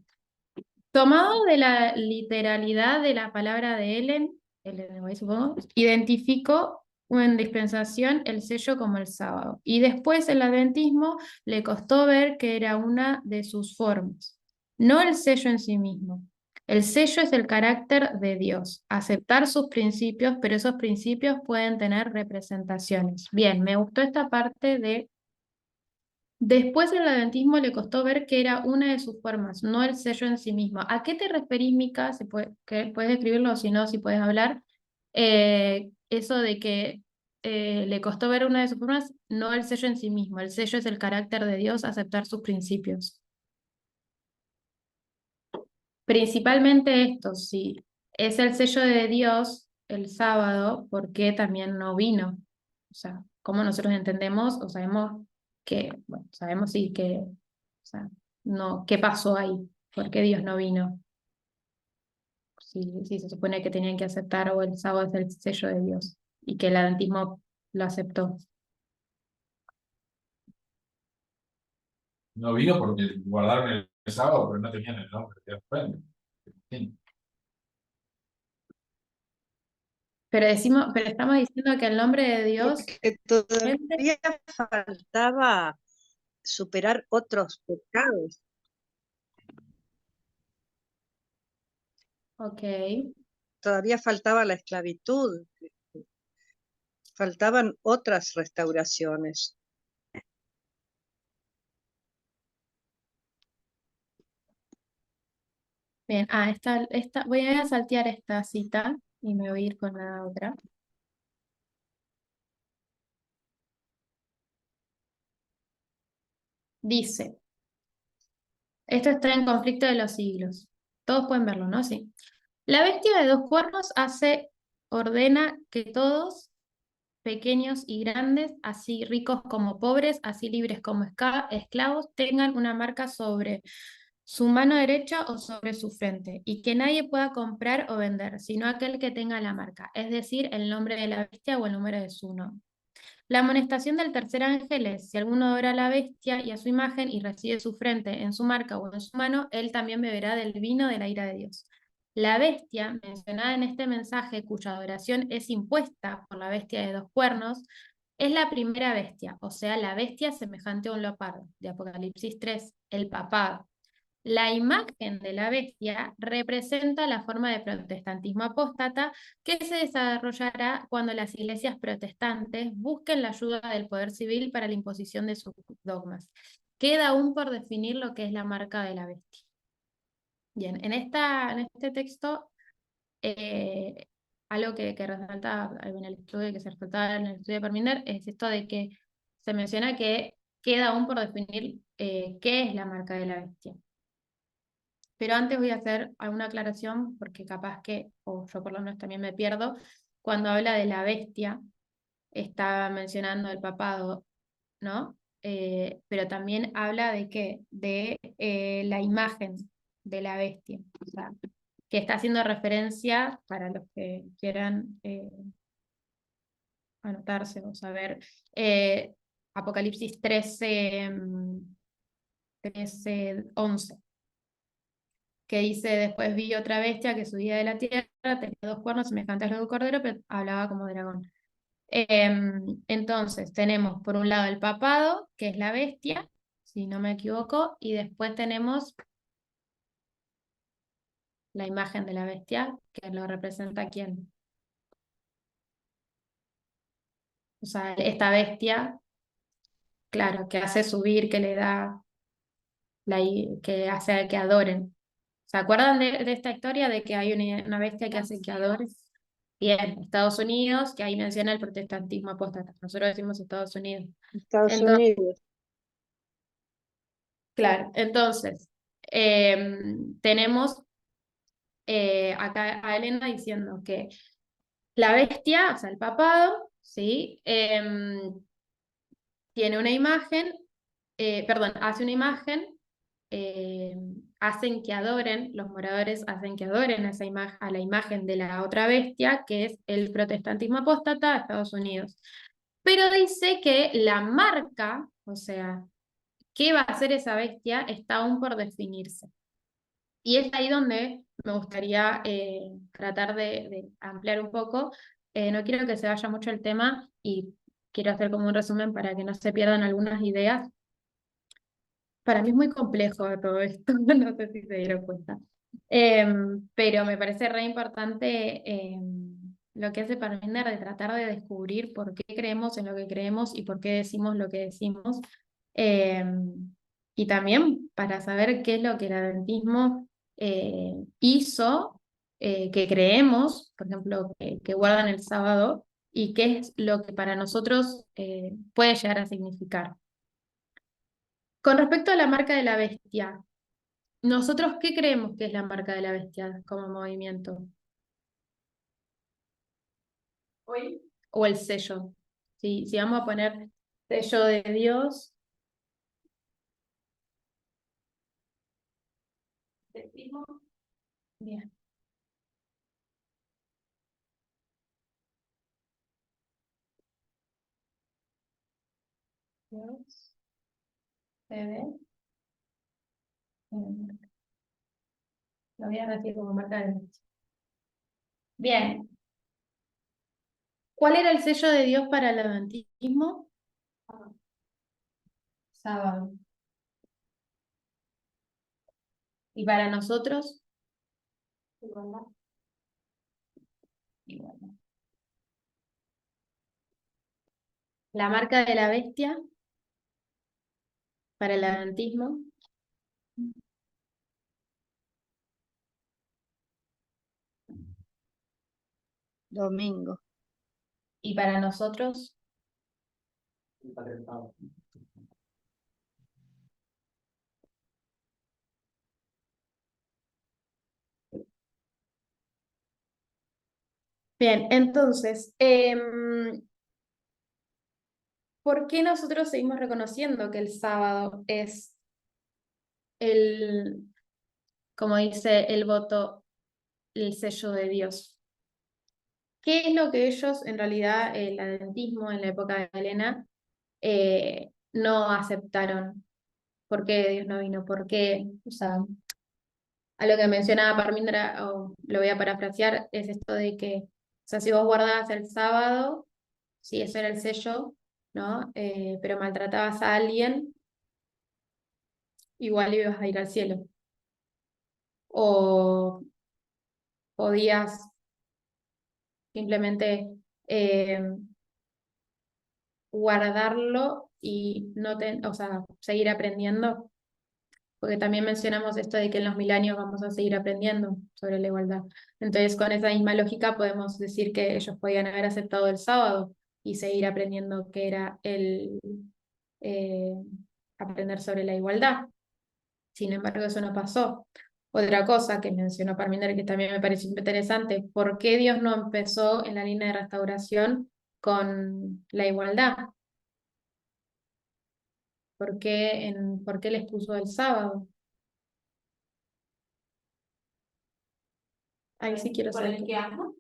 Tomado de la literalidad de la palabra de Ellen White, supongo, identificó en dispensación el sello como el sábado. Y después el adventismo le costó ver que era una de sus formas, no el sello en sí mismo. El sello es el carácter de Dios, aceptar sus principios, pero esos principios pueden tener representaciones. Bien, me gustó esta parte de después el adventismo le costó ver que era una de sus formas, no el sello en sí mismo. ¿A qué te referís, Mica? Puedes escribirlo, o si no, si puedes hablar. Eso de que le costó ver una de sus formas, no el sello en sí mismo. El sello es el carácter de Dios, aceptar sus principios. Principalmente esto, si es el sello de Dios el sábado, ¿por qué también no vino? O sea, ¿cómo nosotros entendemos o sabemos que, bueno, sabemos sí que, o sea, no, ¿qué pasó ahí? ¿Por qué Dios no vino? Si se supone que tenían que aceptar o el sábado es el sello de Dios y que el adventismo lo aceptó. No vino porque guardaron el sábado, pero no tenían el nombre de Dios. Sí. Pero estamos diciendo que el nombre de Dios, Porque todavía faltaba superar otros pecados. ok. Todavía faltaba la esclavitud, faltaban otras restauraciones. Bien, voy a saltear esta cita y me voy a ir con la otra. Dice, esto está en conflicto de los siglos. Todos pueden verlo, ¿no? Sí. La bestia de dos cuernos ordena que todos, pequeños y grandes, así ricos como pobres, así libres como esclavos, tengan una marca sobre su mano derecha o sobre su frente, y que nadie pueda comprar o vender, sino aquel que tenga la marca, es decir, el nombre de la bestia o el número de su nombre. La amonestación del tercer ángel es, si alguno adora a la bestia y a su imagen y recibe su frente en su marca o en su mano, él también beberá del vino de la ira de Dios. La bestia, mencionada en este mensaje, cuya adoración es impuesta por la bestia de dos cuernos, es la primera bestia, o sea, la bestia semejante a un leopardo, de Apocalipsis 3, el papado. La imagen de la bestia representa la forma de protestantismo apóstata que se desarrollará cuando las iglesias protestantes busquen la ayuda del poder civil para la imposición de sus dogmas. Queda aún por definir lo que es la marca de la bestia. Bien, en este texto, algo que resalta en el estudio, que se resaltaba en el estudio de Parminder, es esto de que se menciona que queda aún por definir qué es la marca de la bestia. Pero antes voy a hacer alguna aclaración, porque capaz que, o yo por lo menos también me pierdo, cuando habla de la bestia, está mencionando el papado, ¿no? Pero también habla de qué, de la imagen de la bestia, o sea, que está haciendo referencia, para los que quieran anotarse o saber. Apocalipsis 13:11, que dice, después vi otra bestia que subía de la tierra, tenía 2 cuernos semejantes a los de un cordero, pero hablaba como dragón. Entonces, tenemos por un lado el papado, que es la bestia, si no me equivoco, y después tenemos la imagen de la bestia, que lo representa quién. O sea, esta bestia, claro, que hace subir, que le da, que hace que adoren. ¿Se acuerdan de esta historia de que hay una bestia que hace que adoren? Bien, Estados Unidos, que ahí menciona el protestantismo apóstata. Nosotros decimos Estados Unidos. Estados Entonces, Unidos. claro, entonces, tenemos acá a Elena diciendo que la bestia, o sea, el papado, ¿sí? Tiene una imagen, perdón, hace una imagen, hacen que adoren, los moradores hacen que adoren a, a la imagen de la otra bestia, que es el protestantismo apóstata de Estados Unidos. Pero dice que la marca, o sea, qué va a hacer esa bestia, está aún por definirse. Y es ahí donde me gustaría tratar de ampliar un poco. No quiero que se vaya mucho el tema y quiero hacer como un resumen para que no se pierdan algunas ideas. Para mí es muy complejo todo esto, no sé si se dieron cuenta. Pero me parece re importante lo que hace Parminder de tratar de descubrir por qué creemos en lo que creemos y por qué decimos lo que decimos. Y también para saber qué es lo que el adventismo hizo, que creemos, por ejemplo, que guardan el sábado, y qué es lo que para nosotros puede llegar a significar. Con respecto a la marca de la bestia, ¿nosotros qué creemos que es la marca de la bestia como movimiento? ¿Hoy? O el sello. Si vamos a poner sello de Dios. ¿Decimos? Bien. Dios. Se ve. Lo voy a decir como marca de la bestia. Bien. ¿Cuál era el sello de Dios para el adventismo? Sábado. ¿Y para nosotros? Igualdad. Igualdad. La marca de la bestia para el adventismo. Domingo. ¿Y para nosotros? Bien, entonces, ¿por qué nosotros seguimos reconociendo que el sábado es como dice el voto, el sello de Dios? ¿Qué es lo que ellos, en realidad, el adventismo en la época de Elena, no aceptaron? ¿Por qué Dios no vino? ¿Por qué? O sea, a lo que mencionaba Parmindra, o lo voy a parafrasear, es esto de que, o sea, si vos guardabas el sábado, sí, eso era el sello, ¿no? Pero maltratabas a alguien, igual ibas a ir al cielo. O podías simplemente guardarlo y no o sea, seguir aprendiendo, porque también mencionamos esto de que en los 1000 años vamos a seguir aprendiendo sobre la igualdad. Entonces, con esa misma lógica podemos decir que ellos podían haber aceptado el sábado y seguir aprendiendo que era eh, aprender sobre la igualdad. Sin embargo, eso no pasó. Otra cosa que mencionó Parminder, que también me pareció interesante: ¿por qué Dios no empezó en la línea de restauración con la igualdad? ¿Por qué les puso el sábado? Ahí sí quiero saber. ¿Por el que amo?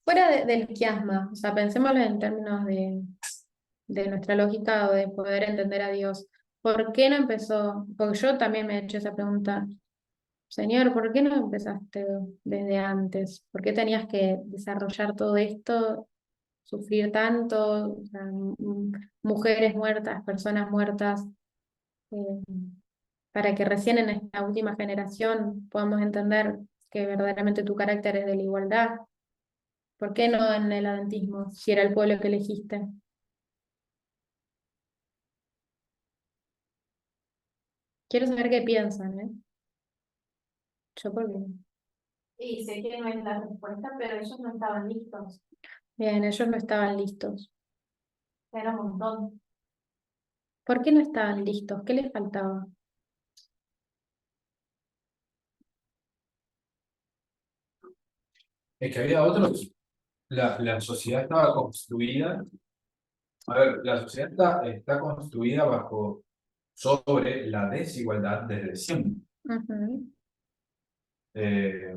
Fuera del quiasma, o sea, pensémoslo en términos de nuestra lógica o de poder entender a Dios. ¿Por qué no empezó? Porque yo también me he hecho esa pregunta. Señor, ¿por qué no empezaste desde antes? ¿Por qué tenías que desarrollar todo esto, sufrir tanto, o sea, mujeres muertas, personas muertas, eh, para que recién en esta última generación podamos entender que verdaderamente tu carácter es de la igualdad? ¿Por qué no en el adventismo, si era el pueblo que elegiste? Quiero saber qué piensan, ¿eh? Yo por qué. Y sé que no es la respuesta, pero ellos no estaban listos. Bien, ellos no estaban listos. Era un montón. ¿Por qué no estaban listos? ¿Qué les faltaba? Es que había otros, la sociedad estaba construida, a ver, la sociedad está construida sobre la desigualdad desde siempre. Ujú. Eh,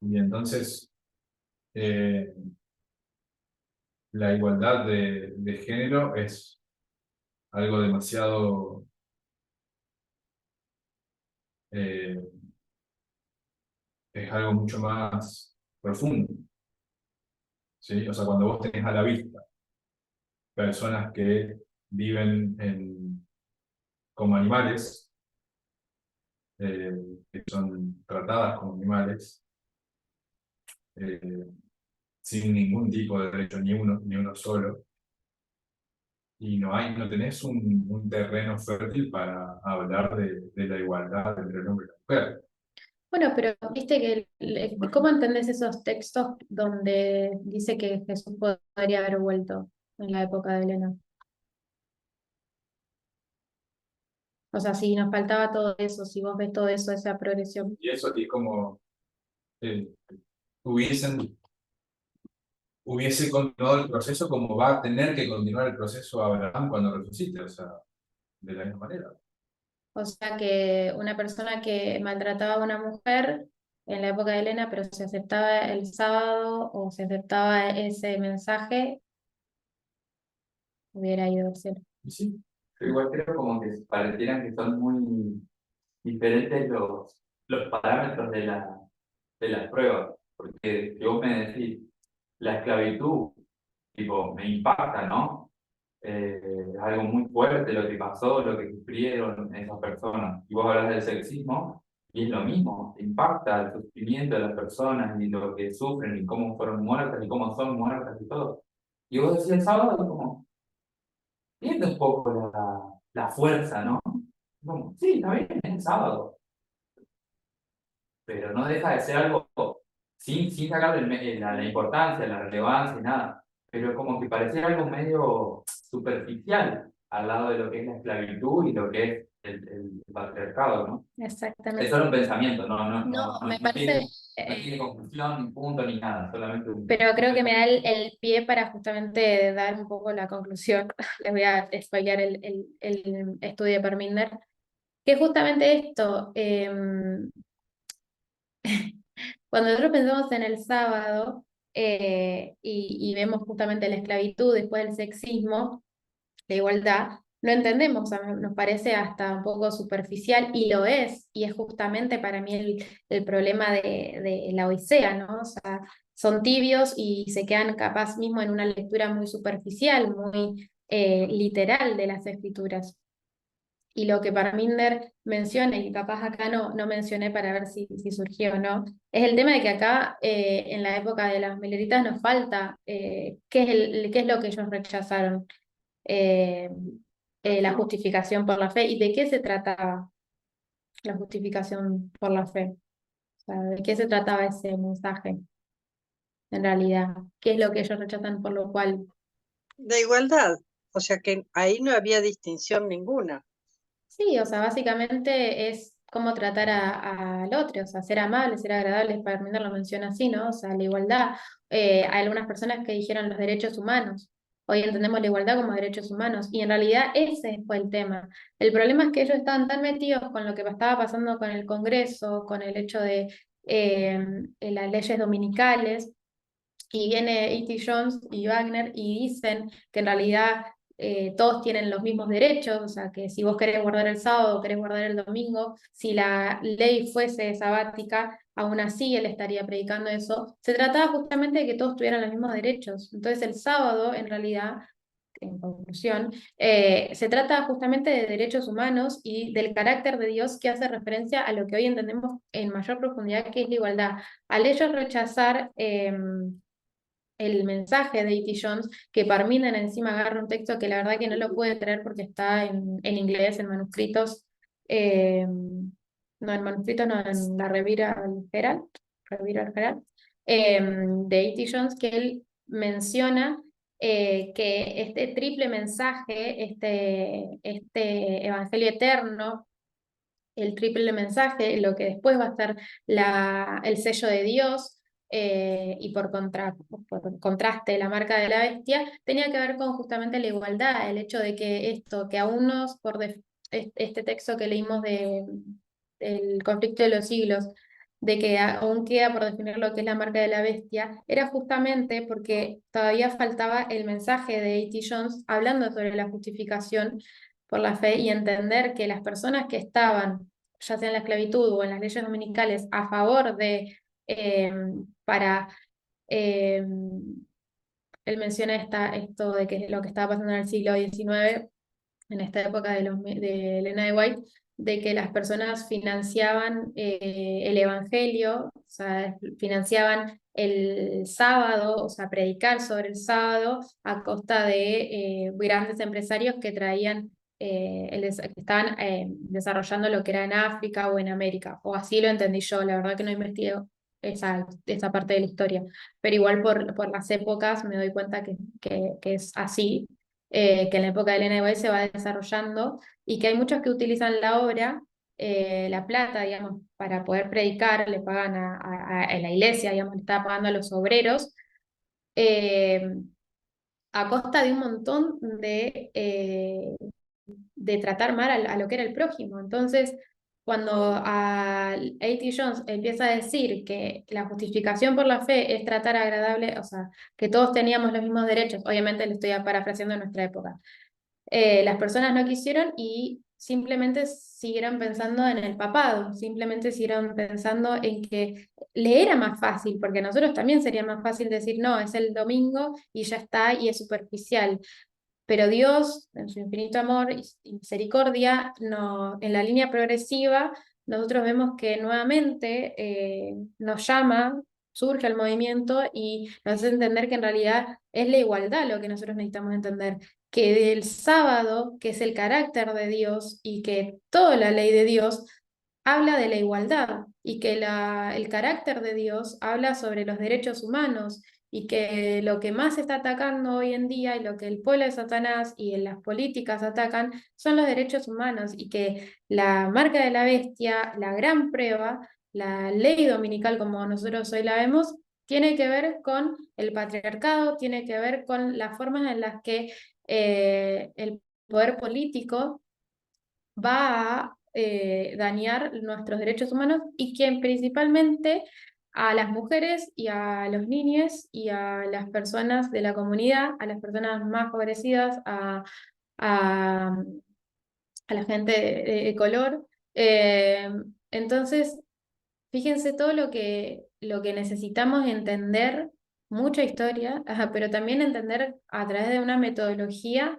y entonces, eh, la igualdad de género es algo demasiado, eh, es algo mucho más profundo, ¿sí? O sea, cuando vos tenés a la vista personas que viven como animales, eh, que son tratadas como animales, eh, sin ningún tipo de derecho, ni uno solo, y no tenés un terreno fértil para hablar de la igualdad entre el hombre y la mujer. Bueno, pero viste que, ¿cómo entendés esos textos donde dice que Jesús podría haber vuelto en la época de Elena? O sea, si nos faltaba todo eso, si vos ves todo eso, esa progresión. Y eso es como eh, hubiesen, hubiese continuado el proceso como va a tener que continuar el proceso Abraham cuando resucite, o sea, de la misma manera. O sea, que una persona que maltrataba a una mujer en la época de Elena, pero se aceptaba el sábado o se aceptaba ese mensaje, hubiera ido al cielo. Y sí, Yo igual creo como que parecieran que son muy diferentes los parámetros de las pruebas. Porque si vos me decís, la esclavitud, tipo, me impacta, ¿no? Es algo muy fuerte lo que pasó, lo que sufrieron esas personas. Y vos hablas del sexismo, y es lo mismo, te impacta el sufrimiento de las personas y lo que sufren y cómo fueron muertas y cómo son muertas y todo. Y vos decís el sábado, y como, pierde un poco la fuerza, ¿no? Como, sí, está bien, es el sábado, pero no deja de ser algo sin sacarle la importancia, la relevancia y nada, pero como que parecía algo medio superficial al lado de lo que es la esclavitud y lo que es el patriarcado, ¿no? Exactamente. Es solo un pensamiento, No, me no parece, no tiene conclusión, ni punto, ni nada, solamente pero creo que me da el pie para justamente dar un poco la conclusión. Les voy a spoilear el estudio de Parminder, que es justamente esto. Cuando nosotros pensamos en el sábado y vemos justamente la esclavitud después del sexismo, la igualdad, no entendemos, o sea, nos parece hasta un poco superficial y lo es, y es justamente para mí el problema de la Odisea, ¿no? O sea, son tibios y se quedan capaz mismo en una lectura muy superficial, muy literal de las escrituras. Y lo que Parminder menciona, y que capaz acá no mencioné para ver si surgió o no, es el tema de que acá, en la época de las mileritas, nos falta qué es lo que ellos rechazaron, eh, la justificación por la fe, y de qué se trataba la justificación por la fe. O sea, de qué se trataba ese mensaje, en realidad. ¿Qué es lo que ellos rechazan por lo cual? De igualdad, o sea que ahí no había distinción ninguna. Sí, o sea, básicamente es cómo tratar al otro, o sea, ser amable, ser agradable, Parminder lo menciona así, ¿no? O sea, la igualdad. Hay algunas personas que dijeron los derechos humanos. Hoy entendemos la igualdad como derechos humanos, y en realidad ese fue el tema. El problema es que ellos estaban tan metidos con lo que estaba pasando con el Congreso, con el hecho de las leyes dominicales, y viene E.T. Jones y Wagner y dicen que en realidad todos tienen los mismos derechos, o sea, que si vos querés guardar el sábado, querés guardar el domingo, si la ley fuese sabática, aún así él estaría predicando eso. Se trataba justamente de que todos tuvieran los mismos derechos. Entonces el sábado, en realidad, en conclusión, se trata justamente de derechos humanos y del carácter de Dios que hace referencia a lo que hoy entendemos en mayor profundidad, que es la igualdad. Al ellos rechazar el mensaje de E.T. Jones, que Parminen encima agarra un texto que la verdad que no lo puede traer porque está en inglés, en manuscritos, no en manuscritos, no, en la Reviral Herald, de E.T. Jones, que él menciona que este triple mensaje, este evangelio eterno, el triple mensaje, lo que después va a ser el sello de Dios, y por contraste la marca de la bestia, tenía que ver con justamente la igualdad, el hecho de que esto, que a unos, este texto que leímos del conflicto de los siglos, de que aún queda por definir lo que es la marca de la bestia, era justamente porque todavía faltaba el mensaje de A.T. Jones hablando sobre la justificación por la fe y entender que las personas que estaban, ya sea en la esclavitud o en las leyes dominicales, a favor de, para, eh, él menciona esto de que lo que estaba pasando en el siglo XIX, en esta época de Elena de White, de que las personas financiaban el evangelio, o sea, financiaban el sábado, o sea, predicar sobre el sábado a costa de grandes empresarios que traían, que estaban desarrollando lo que era en África o en América, o así lo entendí yo, la verdad que no investigué esa parte de la historia, pero igual por las épocas me doy cuenta que es así, que en la época de Elena de White se va desarrollando y que hay muchos que utilizan la obra, la plata, digamos, para poder predicar, le pagan en la iglesia, digamos, le está pagando a los obreros, eh, a costa de un montón de tratar mal a lo que era el prójimo. Entonces, cuando A.T. Jones empieza a decir que la justificación por la fe es tratar agradable, o sea, que todos teníamos los mismos derechos, obviamente le estoy parafraseando en nuestra época, las personas no quisieron y simplemente siguieron pensando en el papado, simplemente siguieron pensando en que le era más fácil, porque a nosotros también sería más fácil decir, no, es el domingo y ya está, y es superficial. Pero Dios, en su infinito amor y misericordia, no, en la línea progresiva, nosotros vemos que nuevamente nos llama, surge el movimiento y nos hace entender que en realidad es la igualdad lo que nosotros necesitamos entender, que del sábado, que es el carácter de Dios y que toda la ley de Dios habla de la igualdad y que el carácter de Dios habla sobre los derechos humanos y que lo que más se está atacando hoy en día y lo que el pueblo de Satanás y en las políticas atacan son los derechos humanos y que la marca de la bestia, la gran prueba, la ley dominical como nosotros hoy la vemos, tiene que ver con el patriarcado, tiene que ver con las formas en las que el poder político va a dañar nuestros derechos humanos y quien principalmente a las mujeres y a los niños y a las personas de la comunidad, a las personas más favorecidas, a, a la gente de color. Entonces, fíjense todo lo que necesitamos entender, mucha historia, pero también entender a través de una metodología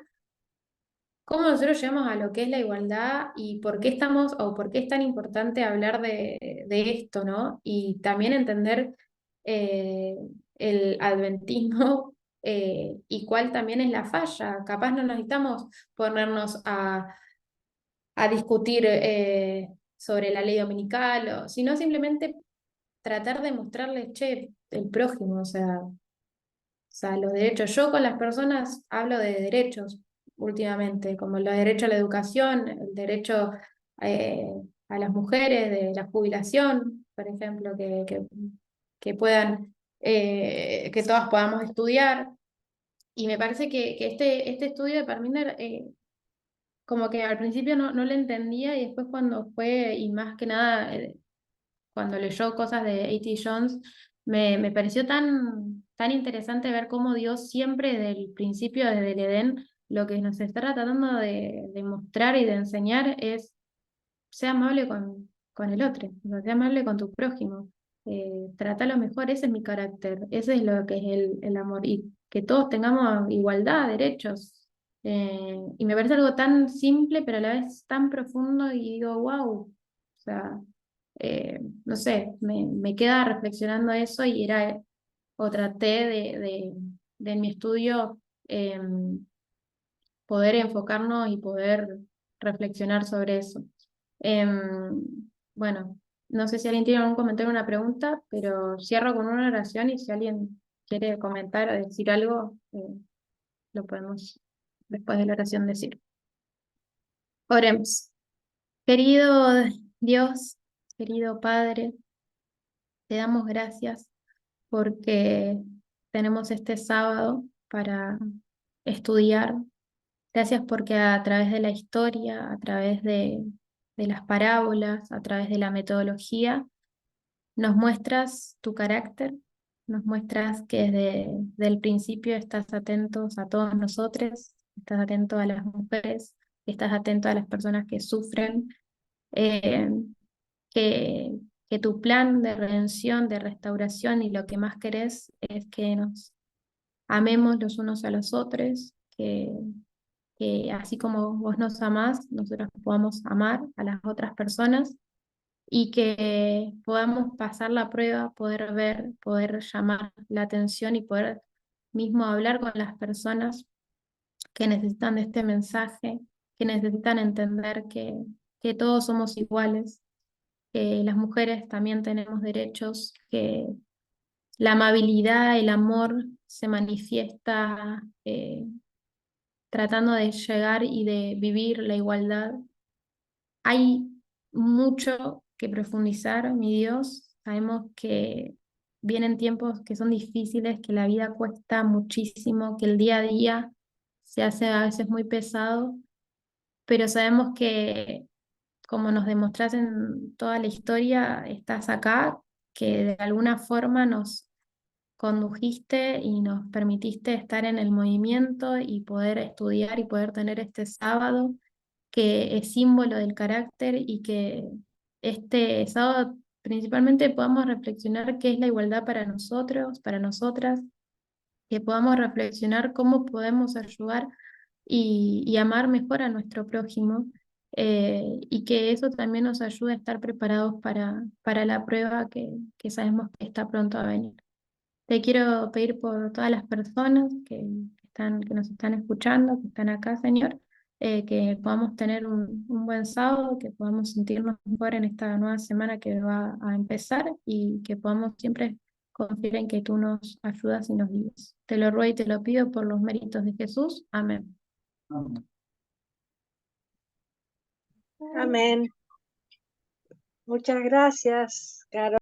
cómo nosotros llegamos a lo que es la igualdad y por qué estamos o por qué es tan importante hablar de esto, ¿no? Y también entender eh, el adventismo y cuál también es la falla. Capaz no necesitamos ponernos a discutir sobre la ley dominical, sino simplemente tratar de mostrarles, che, el prójimo, o sea, los derechos. Yo con las personas hablo de derechos últimamente, como el derecho a la educación, el derecho eh, a las mujeres, de la jubilación, por ejemplo, que puedan, que todas podamos estudiar. Y me parece que este estudio de Parminder, como que al principio no lo entendía y después cuando fue, y más que nada, cuando leyó cosas de A.T. Jones, me pareció tan tan interesante ver cómo Dios siempre desde el principio, desde el Edén, lo que nos está tratando de mostrar y de enseñar es sea amable con el otro, o sea, sea amable con tu prójimo, trátalo mejor, ese es mi carácter, ese es lo que es el amor, y que todos tengamos igualdad, derechos. Y me parece algo tan simple, pero a la vez tan profundo, y digo, wow, o sea, no sé, me queda reflexionando eso y era, o traté de en mi estudio poder enfocarnos y poder reflexionar sobre eso. Bueno, no sé si alguien tiene algún comentario o una pregunta, pero cierro con una oración y si alguien quiere comentar o decir algo, lo podemos después de la oración decir. Oremos. Querido Dios, querido Padre, te damos gracias porque tenemos este sábado para estudiar. Gracias porque a través de la historia, a través de las parábolas, a través de la metodología, nos muestras tu carácter, nos muestras que desde el principio estás atentos a todos nosotros, estás atento a las mujeres, estás atento a las personas que sufren, eh, que, que tu plan de redención, de restauración y lo que más querés es que nos amemos los unos a los otros, que así como vos nos amás, nosotros podamos amar a las otras personas y que podamos pasar la prueba, poder ver, poder llamar la atención y poder mismo hablar con las personas que necesitan de este mensaje, que necesitan entender que todos somos iguales, que las mujeres también tenemos derechos, que la amabilidad, el amor se manifiesta tratando de llegar y de vivir la igualdad. Hay mucho que profundizar, mi Dios. Sabemos que vienen tiempos que son difíciles, que la vida cuesta muchísimo, que el día a día se hace a veces muy pesado, pero sabemos que, como nos demostrás en toda la historia, estás acá, que de alguna forma nos condujiste y nos permitiste estar en el movimiento y poder estudiar y poder tener este sábado que es símbolo del carácter y que este sábado principalmente podamos reflexionar qué es la igualdad para nosotros, para nosotras, que podamos reflexionar cómo podemos ayudar y amar mejor a nuestro prójimo, y que eso también nos ayude a estar preparados para la prueba que sabemos que está pronto a venir. Te quiero pedir por todas las personas que nos están escuchando, que están acá, Señor, que podamos tener un buen sábado, que podamos sentirnos mejor en esta nueva semana que va a empezar y que podamos siempre confiar en que tú nos ayudas y nos guías. Te lo ruego y te lo pido por los méritos de Jesús. Amén. Amén. Muchas gracias, Caro.